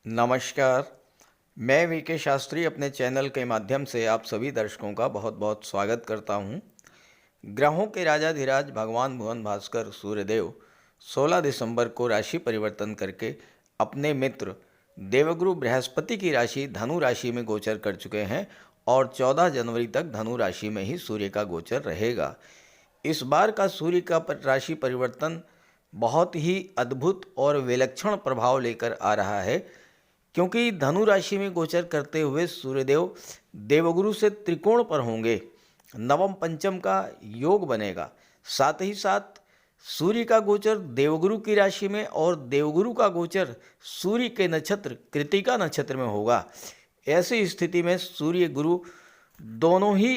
नमस्कार। मैं वीके शास्त्री अपने चैनल के माध्यम से आप सभी दर्शकों का बहुत बहुत स्वागत करता हूं। ग्रहों के राजाधिराज भगवान भुवन भास्कर सूर्यदेव 16 दिसंबर को राशि परिवर्तन करके अपने मित्र देवगुरु बृहस्पति की राशि धनु राशि में गोचर कर चुके हैं और 14 जनवरी तक धनु राशि में ही सूर्य का गोचर रहेगा। इस बार का सूर्य का राशि परिवर्तन बहुत ही अद्भुत और विलक्षण प्रभाव लेकर आ रहा है, क्योंकि धनु राशि में गोचर करते हुए सूर्यदेव देवगुरु से त्रिकोण पर होंगे। नवम पंचम का योग बनेगा। साथ ही साथ सूर्य का गोचर देवगुरु की राशि में और देवगुरु का गोचर सूर्य के नक्षत्र कृत्तिका नक्षत्र में होगा। ऐसी स्थिति में सूर्य गुरु दोनों ही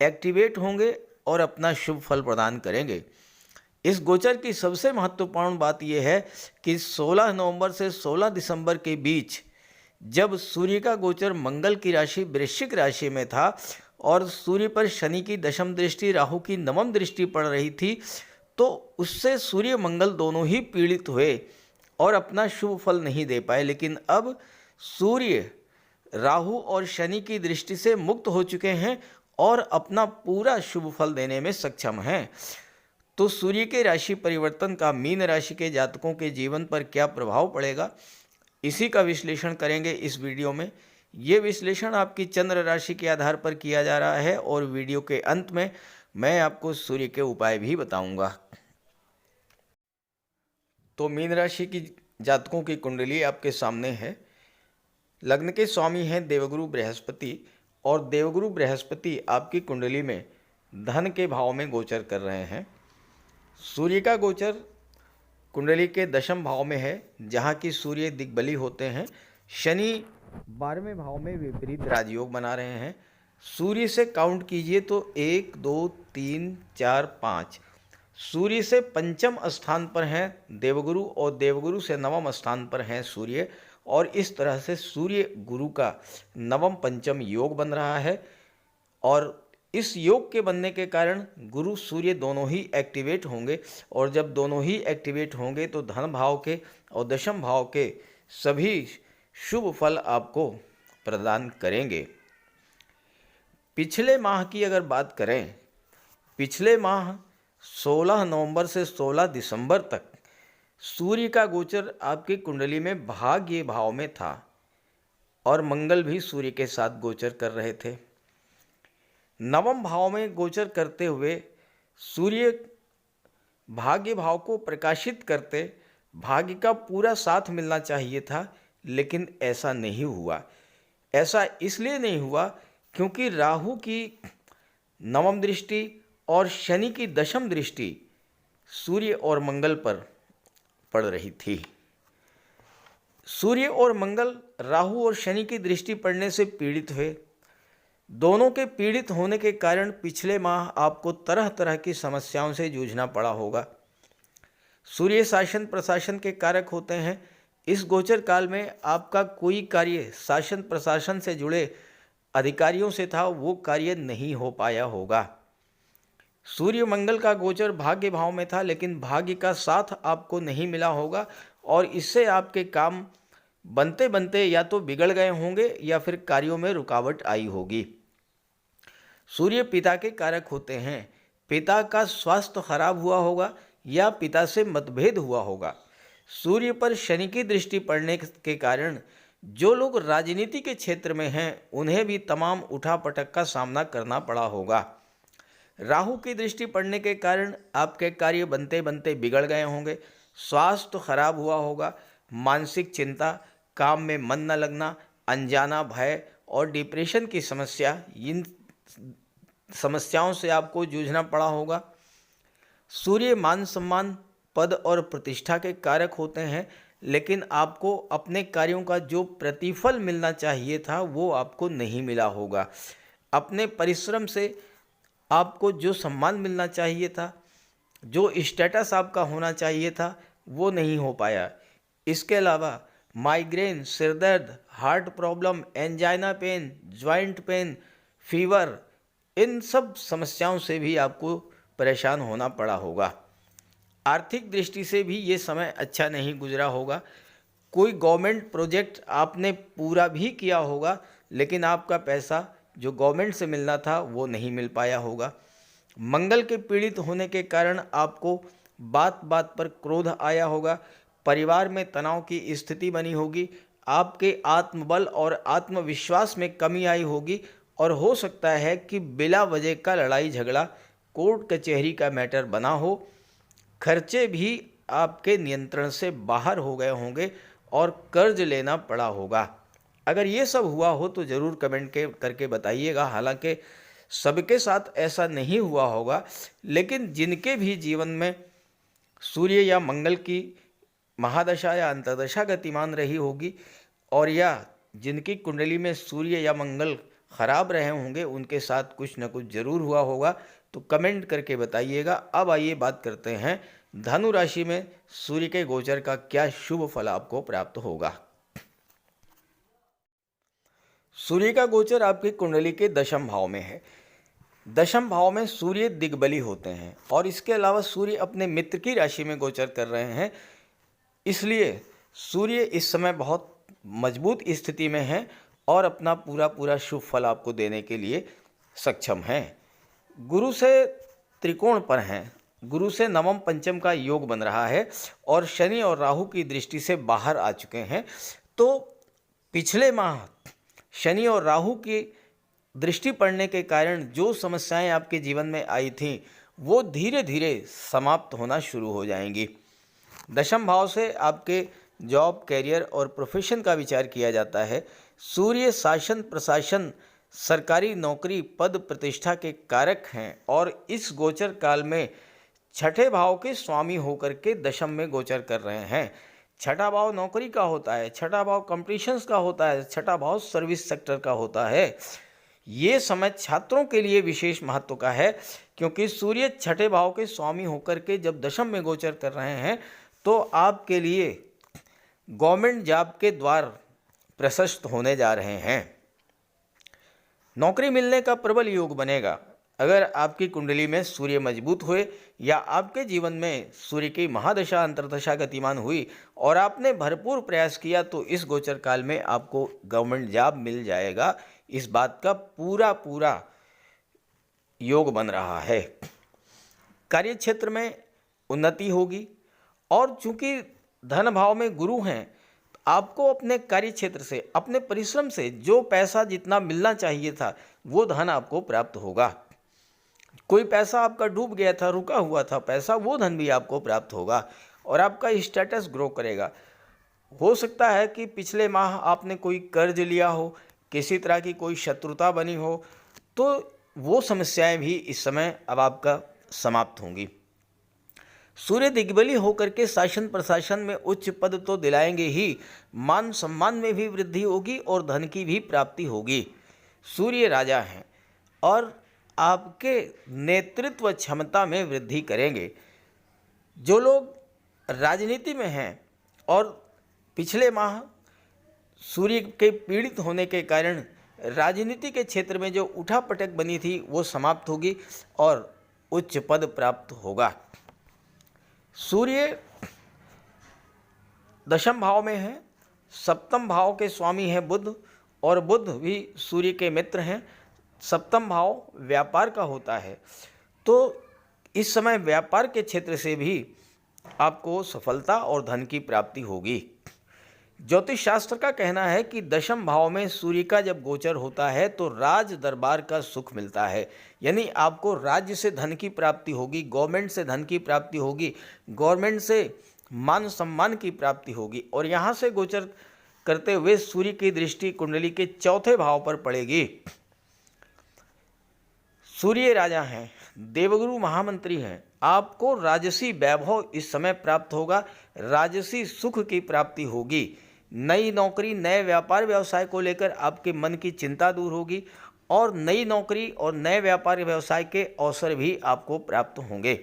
एक्टिवेट होंगे और अपना शुभ फल प्रदान करेंगे। इस गोचर की सबसे महत्वपूर्ण बात यह है कि 16 नवंबर से 16 दिसंबर के बीच जब सूर्य का गोचर मंगल की राशि वृश्चिक राशि में था और सूर्य पर शनि की दशम दृष्टि राहु की नवम दृष्टि पड़ रही थी, तो उससे सूर्य मंगल दोनों ही पीड़ित हुए और अपना शुभ फल नहीं दे पाए। लेकिन अब सूर्य राहु और शनि की दृष्टि से मुक्त हो चुके हैं और अपना पूरा शुभ फल देने में सक्षम हैं। तो सूर्य के राशि परिवर्तन का मीन राशि के जातकों के जीवन पर क्या प्रभाव पड़ेगा, इसी का विश्लेषण करेंगे इस वीडियो में। ये विश्लेषण आपकी चंद्र राशि के आधार पर किया जा रहा है और वीडियो के अंत में मैं आपको सूर्य के उपाय भी बताऊंगा। तो मीन राशि की जातकों की कुंडली आपके सामने है। लग्न के स्वामी हैं देवगुरु बृहस्पति और देवगुरु बृहस्पति आपकी कुंडली में धन के भाव में गोचर कर रहे हैं। सूर्य का गोचर कुंडली के दशम भाव में है, जहाँ की सूर्य दिग्बली होते हैं। शनि 12वें भाव में विपरीत राजयोग बना रहे हैं। सूर्य से काउंट कीजिए तो 1 2 3 4 5 सूर्य से पंचम स्थान पर हैं देवगुरु और देवगुरु से नवम स्थान पर हैं सूर्य, और इस तरह से सूर्य गुरु का नवम पंचम योग बन रहा है। और इस योग के बनने के कारण गुरु सूर्य दोनों ही एक्टिवेट होंगे, और जब दोनों ही एक्टिवेट होंगे तो धन भाव के और दशम भाव के सभी शुभ फल आपको प्रदान करेंगे। पिछले माह की अगर बात करें, पिछले माह 16 नवंबर से 16 दिसंबर तक सूर्य का गोचर आपकी कुंडली में भाग्य भाव में था और मंगल भी सूर्य के साथ गोचर कर रहे थे। नवम भाव में गोचर करते हुए सूर्य भाग्य भाव को प्रकाशित करते भाग्य का पूरा साथ मिलना चाहिए था, लेकिन ऐसा नहीं हुआ। ऐसा इसलिए नहीं हुआ क्योंकि राहु की नवम दृष्टि और शनि की दशम दृष्टि सूर्य और मंगल पर पड़ रही थी। सूर्य और मंगल राहु और शनि की दृष्टि पड़ने से पीड़ित हुए। दोनों के पीड़ित होने के कारण पिछले माह आपको तरह तरह की समस्याओं से जूझना पड़ा होगा। सूर्य शासन प्रशासन के कारक होते हैं। इस गोचर काल में आपका कोई कार्य शासन प्रशासन से जुड़े अधिकारियों से था, वो कार्य नहीं हो पाया होगा। सूर्य मंगल का गोचर भाग्य भाव में था, लेकिन भाग्य का साथ आपको नहीं मिला होगा और इससे आपके काम बनते बनते या तो बिगड़ गए होंगे या फिर कार्यों में रुकावट आई होगी। सूर्य पिता के कारक होते हैं। पिता का स्वास्थ्य खराब हुआ होगा या पिता से मतभेद हुआ होगा। सूर्य पर शनि की दृष्टि पड़ने के कारण जो लोग राजनीति के क्षेत्र में हैं उन्हें भी तमाम उठापटक का सामना करना पड़ा होगा। राहु की दृष्टि पड़ने के कारण आपके कार्य बनते बनते बिगड़ गए होंगे। स्वास्थ्य खराब हुआ होगा। मानसिक चिंता, काम में मन न लगना, अनजाना भय और डिप्रेशन की समस्या, इन समस्याओं से आपको जूझना पड़ा होगा। सूर्य मान सम्मान, पद और प्रतिष्ठा के कारक होते हैं, लेकिन आपको अपने कार्यों का जो प्रतिफल मिलना चाहिए था वो आपको नहीं मिला होगा। अपने परिश्रम से आपको जो सम्मान मिलना चाहिए था, जो स्टेटस आपका होना चाहिए था, वो नहीं हो पाया। इसके अलावा माइग्रेन, सिरदर्द, heart problem, angina pain, joint pain, fever, इन सब समस्याओं से भी आपको परेशान होना पड़ा होगा। आर्थिक दृष्टि से भी ये समय अच्छा नहीं गुजरा होगा। कोई गवर्नमेंट प्रोजेक्ट आपने पूरा भी किया होगा, लेकिन आपका पैसा जो गवर्नमेंट से मिलना था वो नहीं मिल पाया होगा। मंगल के पीड़ित होने के कारण आपको बात बात पर क्रोध आया होगा, परिवार में तनाव की स्थिति बनी होगी, आपके आत्मबल और आत्मविश्वास में कमी आई होगी, और हो सकता है कि बिला वजह का लड़ाई झगड़ा, कोर्ट कचहरी का मैटर बना हो। खर्चे भी आपके नियंत्रण से बाहर हो गए होंगे और कर्ज लेना पड़ा होगा। अगर ये सब हुआ हो तो ज़रूर कमेंट करके बताइएगा। हालांकि सबके साथ ऐसा नहीं हुआ होगा, लेकिन जिनके भी जीवन में सूर्य या मंगल की महादशा या अंतर्दशा गतिमान रही होगी, और या जिनकी कुंडली में सूर्य या मंगल खराब रहे होंगे, उनके साथ कुछ न कुछ जरूर हुआ होगा। तो कमेंट करके बताइएगा। अब आइए बात करते हैं धनु राशि में सूर्य के गोचर का क्या शुभ फल आपको प्राप्त होगा। सूर्य का गोचर आपकी कुंडली के दशम भाव में है। दशम भाव में सूर्य दिग्बली होते हैं, और इसके अलावा सूर्य अपने मित्र की राशि में गोचर कर रहे हैं, इसलिए सूर्य इस समय बहुत मजबूत स्थिति में है और अपना पूरा पूरा शुभ फल आपको देने के लिए सक्षम हैं। गुरु से त्रिकोण पर हैं, गुरु से नवम पंचम का योग बन रहा है, और शनि और राहु की दृष्टि से बाहर आ चुके हैं। तो पिछले माह शनि और राहु की दृष्टि पड़ने के कारण जो समस्याएं आपके जीवन में आई थीं, वो धीरे धीरे समाप्त होना शुरू हो जाएंगी। दशम भाव से आपके जॉब, कैरियर और प्रोफेशन का विचार किया जाता है। सूर्य शासन, प्रशासन, सरकारी नौकरी, पद प्रतिष्ठा के कारक हैं, और इस गोचर काल में छठे भाव के स्वामी होकर के दशम में गोचर कर रहे हैं। छठा भाव नौकरी का होता है, छठा भाव कंपटीशंस का होता है, छठा भाव सर्विस सेक्टर का होता है। ये समय छात्रों के लिए विशेष महत्व का है, क्योंकि सूर्य छठे भाव के स्वामी होकर के जब दशम में गोचर कर रहे हैं, तो आपके लिए गवर्नमेंट जॉब के द्वार प्रशस्त होने जा रहे हैं। नौकरी मिलने का प्रबल योग बनेगा अगर आपकी कुंडली में सूर्य मजबूत हुए, या आपके जीवन में सूर्य की महादशा अंतर्दशा गतिमान हुई और आपने भरपूर प्रयास किया, तो इस गोचर काल में आपको गवर्नमेंट जॉब मिल जाएगा। इस बात का पूरा पूरा योग बन रहा है। कार्य क्षेत्र में उन्नति होगी, और चूंकि धन भाव में गुरु हैं, आपको अपने कार्य क्षेत्र से, अपने परिश्रम से जो पैसा जितना मिलना चाहिए था, वो धन आपको प्राप्त होगा। कोई पैसा आपका डूब गया था, रुका हुआ था पैसा, वो धन भी आपको प्राप्त होगा, और आपका स्टेटस ग्रो करेगा। हो सकता है कि पिछले माह आपने कोई कर्ज लिया हो, किसी तरह की कोई शत्रुता बनी हो, तो वो समस्याएं भी इस समय अब आपका समाप्त होंगी। सूर्य दिग्बली होकर के शासन प्रशासन में उच्च पद तो दिलाएंगे ही, मान सम्मान में भी वृद्धि होगी और धन की भी प्राप्ति होगी। सूर्य राजा हैं और आपके नेतृत्व क्षमता में वृद्धि करेंगे। जो लोग राजनीति में हैं और पिछले माह सूर्य के पीड़ित होने के कारण राजनीति के क्षेत्र में जो उठापटक बनी थी, वो समाप्त होगी और उच्च पद प्राप्त होगा। सूर्य दशम भाव में है, सप्तम भाव के स्वामी हैं बुध, और बुध भी सूर्य के मित्र हैं। सप्तम भाव व्यापार का होता है, तो इस समय व्यापार के क्षेत्र से भी आपको सफलता और धन की प्राप्ति होगी। ज्योतिष शास्त्र का कहना है कि दशम भाव में सूर्य का जब गोचर होता है तो राज दरबार का सुख मिलता है, यानी आपको राज्य से धन की प्राप्ति होगी, गवर्नमेंट से धन की प्राप्ति होगी, गवर्नमेंट से मान सम्मान की प्राप्ति होगी। और यहाँ से गोचर करते हुए सूर्य की दृष्टि कुंडली के चौथे भाव पर पड़ेगी। सूर्य राजा हैं, देवगुरु महामंत्री हैं, आपको राजसी वैभव इस समय प्राप्त होगा, राजसी सुख की प्राप्ति होगी। नई नौकरी, नए व्यापार व्यवसाय को लेकर आपके मन की चिंता दूर होगी, और नई नौकरी और नए व्यापार व्यवसाय के अवसर भी आपको प्राप्त होंगे।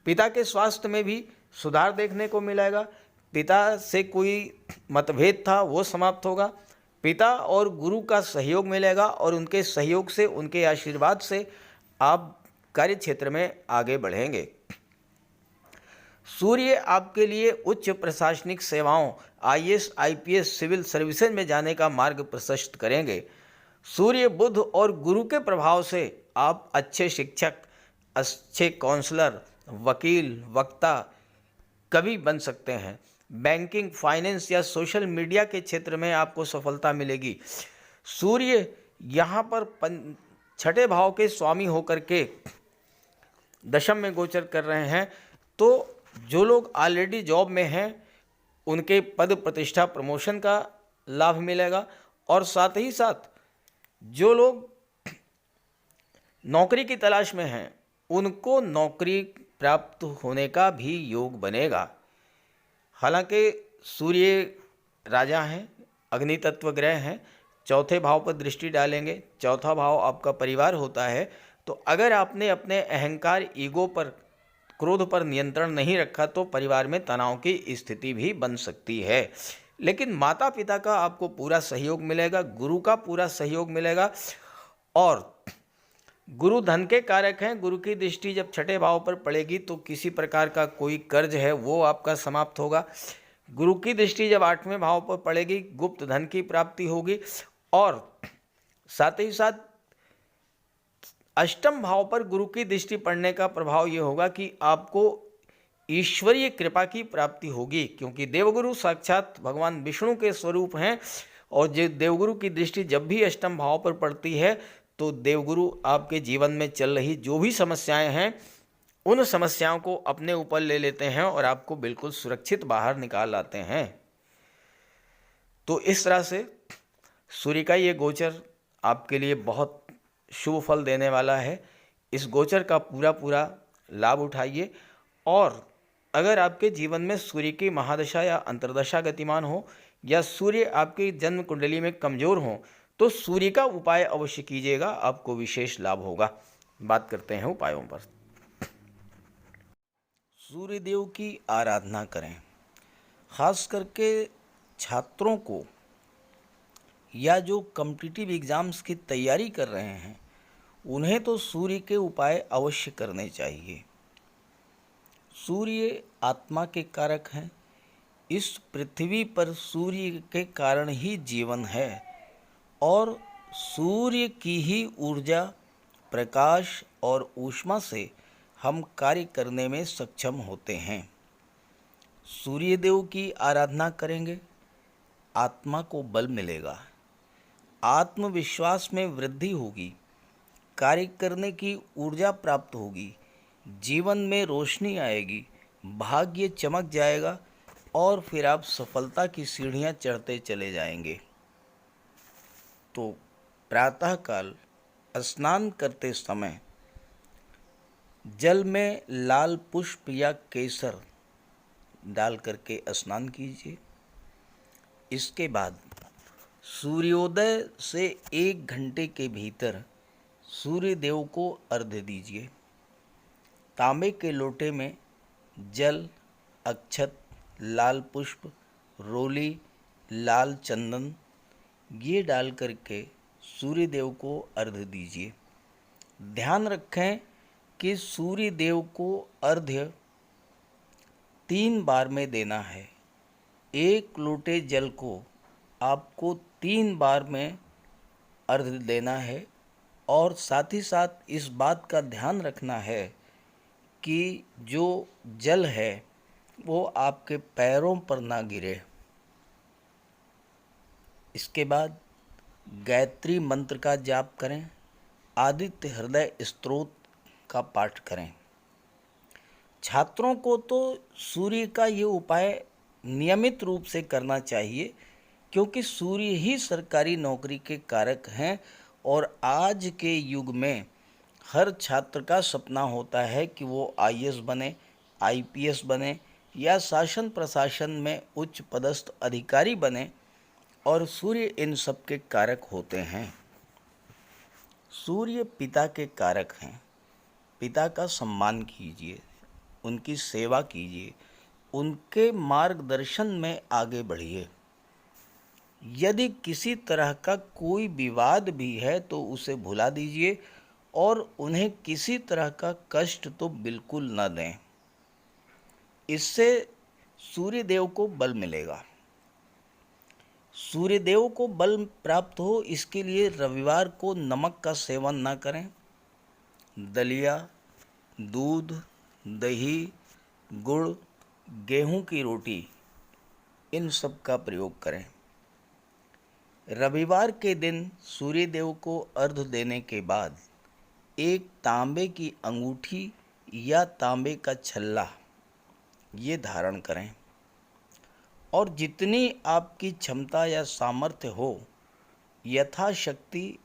पिता के स्वास्थ्य में भी सुधार देखने को मिलेगा। पिता से कोई मतभेद था वो समाप्त होगा। पिता और गुरु का सहयोग मिलेगा, और उनके सहयोग से, उनके आशीर्वाद से आप कार्य क्षेत्र में आगे बढ़ेंगे। सूर्य आपके लिए उच्च प्रशासनिक सेवाओं, आईएएस, आईपीएस, सिविल सर्विसेज में जाने का मार्ग प्रशस्त करेंगे। सूर्य, बुध और गुरु के प्रभाव से आप अच्छे शिक्षक, अच्छे काउंसलर, वकील, वक्ता, कवि बन सकते हैं। बैंकिंग, फाइनेंस या सोशल मीडिया के क्षेत्र में आपको सफलता मिलेगी। सूर्य यहाँ पर छठे भाव के स्वामी होकर के दशम में गोचर कर रहे हैं, तो जो लोग ऑलरेडी जॉब में हैं उनके पद प्रतिष्ठा प्रमोशन का लाभ मिलेगा, और साथ ही साथ जो लोग नौकरी की तलाश में हैं उनको नौकरी प्राप्त होने का भी योग बनेगा। हालांकि सूर्य राजा हैं, अग्नि तत्व ग्रह हैं, चौथे भाव पर दृष्टि डालेंगे। चौथा भाव आपका परिवार होता है, तो अगर आपने अपने अहंकार, ईगो पर, क्रोध पर नियंत्रण नहीं रखा तो परिवार में तनाव की स्थिति भी बन सकती है। लेकिन माता पिता का आपको पूरा सहयोग मिलेगा, गुरु का पूरा सहयोग मिलेगा, और गुरु धन के कारक हैं। गुरु की दृष्टि जब छठे भाव पर पड़ेगी तो किसी प्रकार का कोई कर्ज है वो आपका समाप्त होगा। गुरु की दृष्टि जब आठवें भाव पर पड़ेगी, गुप्त धन की प्राप्ति होगी, और साथ ही साथ अष्टम भाव पर गुरु की दृष्टि पड़ने का प्रभाव ये होगा कि आपको ईश्वरीय कृपा की प्राप्ति होगी, क्योंकि देवगुरु साक्षात भगवान विष्णु के स्वरूप हैं, और जो देवगुरु की दृष्टि जब भी अष्टम भाव पर पड़ती है तो देवगुरु आपके जीवन में चल रही जो भी समस्याएं हैं उन समस्याओं को अपने ऊपर ले लेते हैं और आपको बिल्कुल सुरक्षित बाहर निकाल आते हैं। तो इस तरह से सूर्य का ये गोचर आपके लिए बहुत शुभ फल देने वाला है। इस गोचर का पूरा लाभ उठाइए, और अगर आपके जीवन में सूर्य की महादशा या अंतर्दशा गतिमान हो, या सूर्य आपकी जन्म कुंडली में कमज़ोर हो, तो सूर्य का उपाय अवश्य कीजिएगा, आपको विशेष लाभ होगा। बात करते हैं उपायों पर। सूर्य देव की आराधना करें। खास करके छात्रों को या जो कॉम्पिटिटिव एग्ज़ाम्स की तैयारी कर रहे हैं उन्हें तो सूर्य के उपाय अवश्य करने चाहिए। सूर्य आत्मा के कारक हैं। इस पृथ्वी पर सूर्य के कारण ही जीवन है, और सूर्य की ही ऊर्जा, प्रकाश और ऊष्मा से हम कार्य करने में सक्षम होते हैं। सूर्य देव की आराधना करेंगे, आत्मा को बल मिलेगा, आत्मविश्वास में वृद्धि होगी, कार्य करने की ऊर्जा प्राप्त होगी, जीवन में रोशनी आएगी, भाग्य चमक जाएगा, और फिर आप सफलता की सीढ़ियां चढ़ते चले जाएंगे। तो प्रातःकाल स्नान करते समय जल में लाल पुष्प या केसर डाल करके स्नान कीजिए। इसके बाद सूर्योदय से 1 घंटे के भीतर सूर्य देव को अर्घ्य दीजिए। तांबे के लोटे में जल, अक्षत, लाल पुष्प, रोली, लाल चंदन ये डाल करके सूर्य देव को अर्घ्य दीजिए। ध्यान रखें कि सूर्य देव को अर्घ्य 3 बार में देना है। 1 लोटे जल को आपको 3 बार में अर्घ्य देना है, और साथ ही साथ इस बात का ध्यान रखना है कि जो जल है वो आपके पैरों पर ना गिरे। इसके बाद गायत्री मंत्र का जाप करें, आदित्य हृदय स्तोत्र का पाठ करें। छात्रों को तो सूर्य का ये उपाय नियमित रूप से करना चाहिए, क्योंकि सूर्य ही सरकारी नौकरी के कारक हैं, और आज के युग में हर छात्र का सपना होता है कि वो आईएएस बने, आईपीएस बने, या शासन प्रशासन में उच्च पदस्थ अधिकारी बने, और सूर्य इन सब के कारक होते हैं। सूर्य पिता के कारक हैं। पिता का सम्मान कीजिए, उनकी सेवा कीजिए, उनके मार्गदर्शन में आगे बढ़िए। यदि किसी तरह का कोई विवाद भी है तो उसे भुला दीजिए, और उन्हें किसी तरह का कष्ट तो बिल्कुल न दें। इससे सूर्यदेव को बल मिलेगा। सूर्यदेव को बल प्राप्त हो इसके लिए रविवार को नमक का सेवन ना करें। दलिया, दूध, दही, गुड़, गेहूं की रोटी, इन सब का प्रयोग करें। रविवार के दिन सूर्यदेव को अर्घ्य देने के बाद एक तांबे की अंगूठी या तांबे का छल्ला ये धारण करें और जितनी आपकी क्षमता या सामर्थ्य हो यथाशक्ति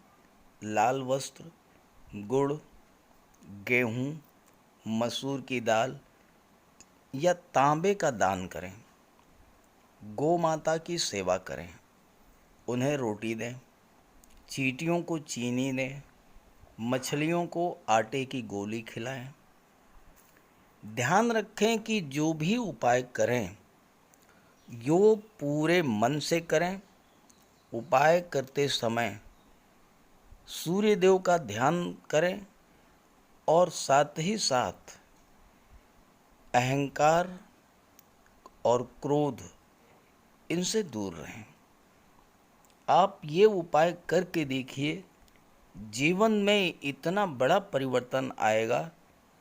लाल वस्त्र, गुड़, गेहूं, मसूर की दाल या तांबे का दान करें। गौ माता की सेवा करें, उन्हें रोटी दें, चींटियों को चीनी दें, मछलियों को आटे की गोली खिलाएं। ध्यान रखें कि जो भी उपाय करें यो पूरे मन से करें। उपाय करते समय सूर्यदेव का ध्यान करें और साथ ही साथ अहंकार और क्रोध इनसे दूर रहें। आप ये उपाय करके देखिए, जीवन में इतना बड़ा परिवर्तन आएगा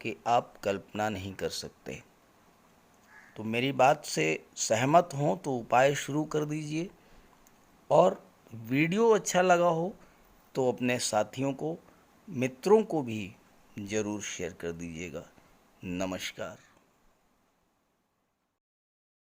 कि आप कल्पना नहीं कर सकते। तो मेरी बात से सहमत हों तो उपाय शुरू कर दीजिए, और वीडियो अच्छा लगा हो तो अपने साथियों को, मित्रों को भी ज़रूर शेयर कर दीजिएगा। नमस्कार।